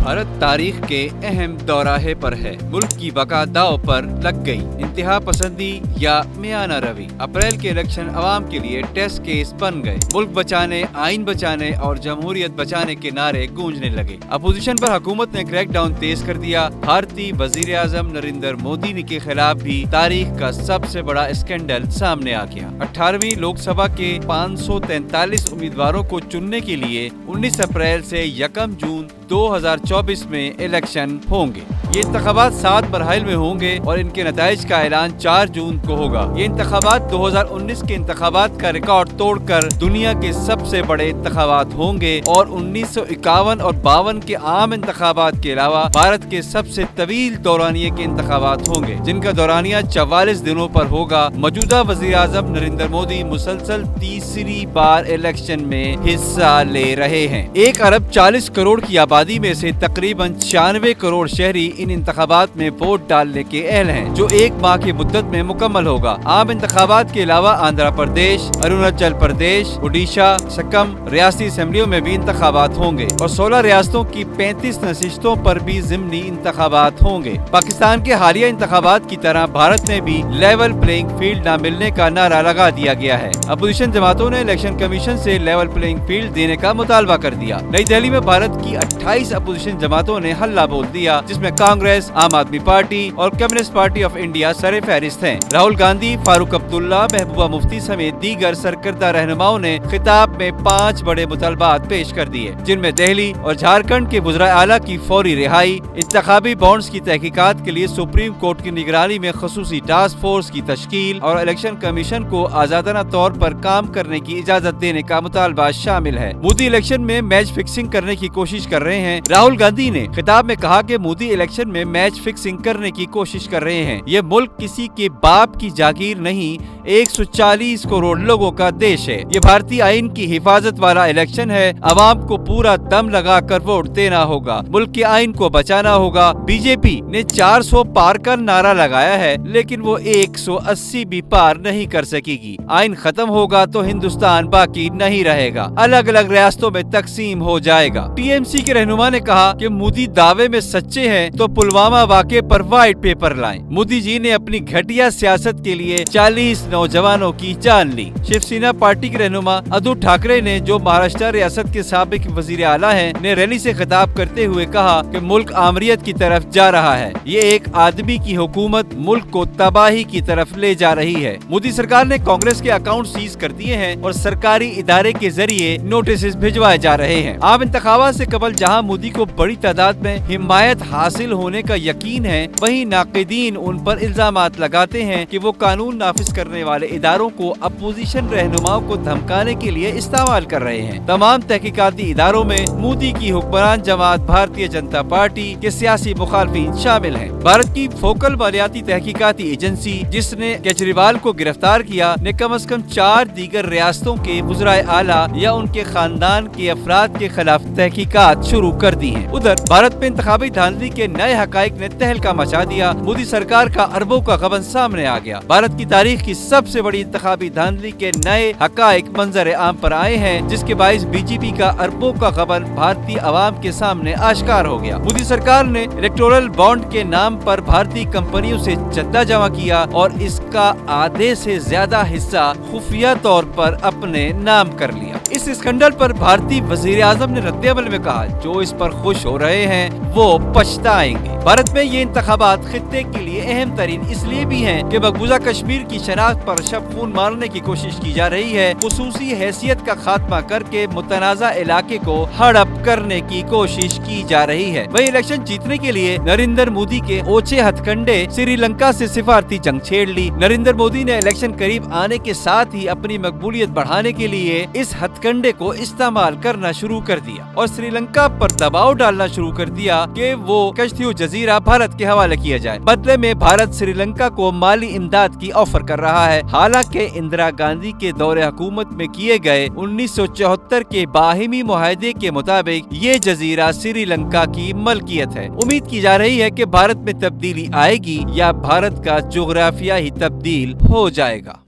भारत तारीख के अहम दौराहे पर है। मुल्क की बका दाव पर लग गई। इंतहा पसंदी या मियाना रवि। अप्रैल के इलेक्शन अवाम के लिए टेस्ट केस बन गए। मुल्क बचाने, आइन बचाने और जमहूरियत बचाने के नारे गूंजने लगे। अपोजिशन पर हुकूमत ने क्रैकडाउन तेज कर दिया। भारतीय वजीर आजम नरेंद्र मोदी के खिलाफ भी तारीख का सबसे बड़ा स्कैंडल सामने आ गया। 18वीं लोकसभा के 543 उम्मीदवारों को चुनने के लिए 19 अप्रैल से 1 जून 2024 में इलेक्शन होंगे। ये इंतखाबात 7 मरहल में होंगे और इनके नताइज का ऐलान 4 जून को होगा। ये इंतखाबात 2019 के इंतखाबात का रिकॉर्ड तोड़कर दुनिया के सबसे बड़े इंतखाबात होंगे और 1951 और 52 के आम इंतखाबात के अलावा भारत के सबसे तवील दौरानिये के इंतखाबात होंगे, जिनका दौरानिया 44 दिनों पर होगा। मौजूदा वजीर आजम नरेंद्र मोदी मुसलसल तीसरी बार इलेक्शन में हिस्सा ले रहे हैं। 1 अरब 40 करोड़ की आबादी में से तकरीबन 96 करोड़ शहरी इन इंतखाबात में वोट डालने के अहल हैं, जो 1 माह की मुद्दत में मुकम्मल होगा। आम इंतखाबात के अलावा आंध्र प्रदेश, अरुणाचल प्रदेश, उड़ीसा, सिक्किम रियासती असेंबलियों में भी इंतखाबात होंगे और 16 रियासतों की 35 नशिस्तों पर भी ज़िमनी इंतखाबात होंगे। पाकिस्तान के हालिया इंतखाबात की तरह भारत में भी लेवल प्लेइंग फील्ड न मिलने का नारा लगा दिया गया है। अपोजिशन जमातों ने इलेक्शन कमीशन से लेवल प्लेइंग फील्ड देने का मुतालबा कर दिया। नई दिल्ली में भारत की 28 अपोजिशन जमातों ने हल्ला बोल दिया, जिसमें कांग्रेस, आम आदमी पार्टी और कम्युनिस्ट पार्टी ऑफ इंडिया सरे फहरिस्त हैं। राहुल गांधी, फारूक अब्दुल्ला, महबूबा मुफ्ती समेत दीगर सरकर्दा रहनुमाओं ने खिताब में 5 बड़े मुतालबात पेश कर दिए, जिनमें दिल्ली और झारखंड के वज़राए आला की फौरी रिहाई, इंतखाबी बॉन्ड्स की तहकीकात के लिए सुप्रीम कोर्ट की निगरानी में खसूसी टास्क फोर्स की तश्कील और इलेक्शन कमीशन को आजादाना तौर पर काम करने की इजाजत देने का मुतालबा शामिल है। मोदी इलेक्शन में मैच फिक्सिंग करने की कोशिश कर रहे हैं। राहुल गांधी ने खिताब में कहा कि मोदी इलेक्शन में मैच फिक्सिंग करने की कोशिश कर रहे हैं। ये मुल्क किसी के बाप की जागीर नहीं, 140 करोड़ लोगों का देश है। ये भारतीय आइन की हिफाजत वाला इलेक्शन है। अवाम को पूरा दम लगाकर वोट देना होगा, मुल्क के आइन को बचाना होगा। बीजेपी ने 400 पार का नारा लगाया है, लेकिन वो 180 भी पार नहीं कर सकेगी। आइन खत्म होगा तो हिंदुस्तान बाकी नहीं रहेगा, अलग अलग रियासतों में तकसीम हो जाएगा। टीएमसी के रहनुमा ने कहा कि मोदी दावे में सच्चे हैं तो पुलवामा वाक़े पर व्हाइट पेपर लाएं। मोदी जी ने अपनी घटिया सियासत के लिए 40 नौजवानों की जान ली। शिवसेना पार्टी के रहनुमा उद्धव ठाकरे ने, जो महाराष्ट्र रियासत के साबिक वजीर आला हैं, ने रैली से खिताब करते हुए कहा कि मुल्क आमरीत की तरफ जा रहा है। ये एक आदमी की हुकूमत मुल्क को तबाही की तरफ ले जा रही है। मोदी सरकार ने कांग्रेस के अकाउंट सीज कर दिए हैं और सरकारी इदारे के जरिए नोटिस भिजवाए जा रहे हैं। आम इंतखाबात से कबल जहां मोदी को बड़ी तादाद में हिमायत हासिल होने का यकीन है, वहीं नाक़िदीन उन पर इल्जामात लगाते हैं कि वो कानून नाफिज करने वाले इदारों को अपोजिशन रहनुमाओं को धमकाने के लिए इस्तेमाल कर रहे हैं। तमाम तहकीकाती इदारों में मोदी की हुक्मरान जमात भारतीय जनता पार्टी के सियासी मुखालफिन शामिल हैं। भारत की फोकल मालियाती तहकीकाती एजेंसी, जिसने केजरीवाल को गिरफ्तार किया, ने कम से कम 4 दीगर रियासतों के वज़राए आला या उनके खानदान के अफराद के खिलाफ तहकीकात शुरू कर दी है। उधर भारत में इंतखाबी धांधली के नए हकाइक ने तहलका मचा दिया। मोदी सरकार का अरबों का गबन सामने आ गया। भारत की तारीख की सबसे बड़ी इंतखाबी धांधली के नए हकाइक मंजर आम पर आए हैं, जिसके बाइस बीजेपी का अरबों का गबन भारतीय अवाम के सामने आश्कार हो गया। मोदी सरकार ने इलेक्टोरल बॉन्ड के नाम पर भारतीय कंपनियों से चंदा जमा किया और इसका आधे से ज्यादा हिस्सा खुफिया तौर पर अपने नाम कर लिया। इस स्कैंडल पर भारतीय वजीर आजम ने रद्देअमल में कहा, जो इस पर खुश हो रहे हैं वो पछताएंगे। भारत में ये इंतखाबात खित्ते के लिए अहम तरीन इसलिए भी हैं कि मकबूजा कश्मीर की शनाख्त पर शब खून मारने की कोशिश की जा रही है। खुसूसी हैसियत का खात्मा करके मुतनाज़ा इलाके को हड़प करने की कोशिश की जा रही है। वही इलेक्शन जीतने के लिए नरेंद्र मोदी के ओछे हथकंडे श्रीलंका से सिफारती जंग छेड़ ली। नरेंद्र मोदी ने इलेक्शन करीब आने के साथ ही अपनी मकबूलियत बढ़ाने के लिए इस हथकंडे को इस्तेमाल करना शुरू कर दिया और श्रीलंका पर दबाव डालना शुरू कर दिया कि वो कश्तीउ जजीरा भारत के हवाले किया जाए। बदले में भारत श्रीलंका को माली इमदाद की ऑफर कर रहा है। हालांकि इंदिरा गांधी के दौरे हुकूमत में किए गए 1974 के बाहिमी मुआहदे के मुताबिक ये जजीरा श्रीलंका की मलकियत है। उम्मीद की जा रही है कि भारत में तब्दीली आएगी या भारत का जोग्राफिया ही तब्दील हो जाएगा।